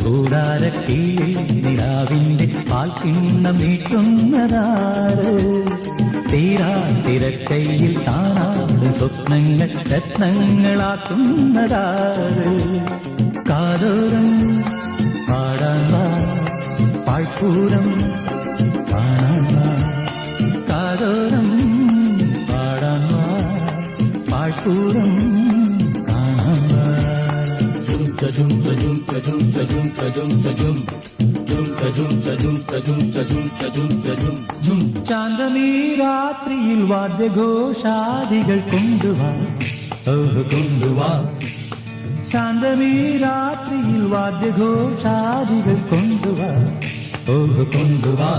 ആകാശകൂടാരക്കീഴിൽ നിലാവിന്റെ പാൽക്കിണ്ണം നീട്ടുന്നതാറ് തീരാതിരക്കൈയിൽ താനാടും സ്വപ്നങ്ങൾ രത്നങ്ങളാക്കുന്നതാറ് കാതോരം പാടാൻ പാഴ്പൂരം കാണാൻ കാതോരം പാടാൻ പാഴ്പൂരം ചാന്തമീ രാത്രിയിൽ വാദ്യഘോഷാദികൾ കൊണ്ടുവാ കൊണ്ടുവാ ശാന്തമീ രാത്രിയിൽ വാദ്യഘോഷാദികൾ കൊണ്ടുവാ കൊണ്ടുവാ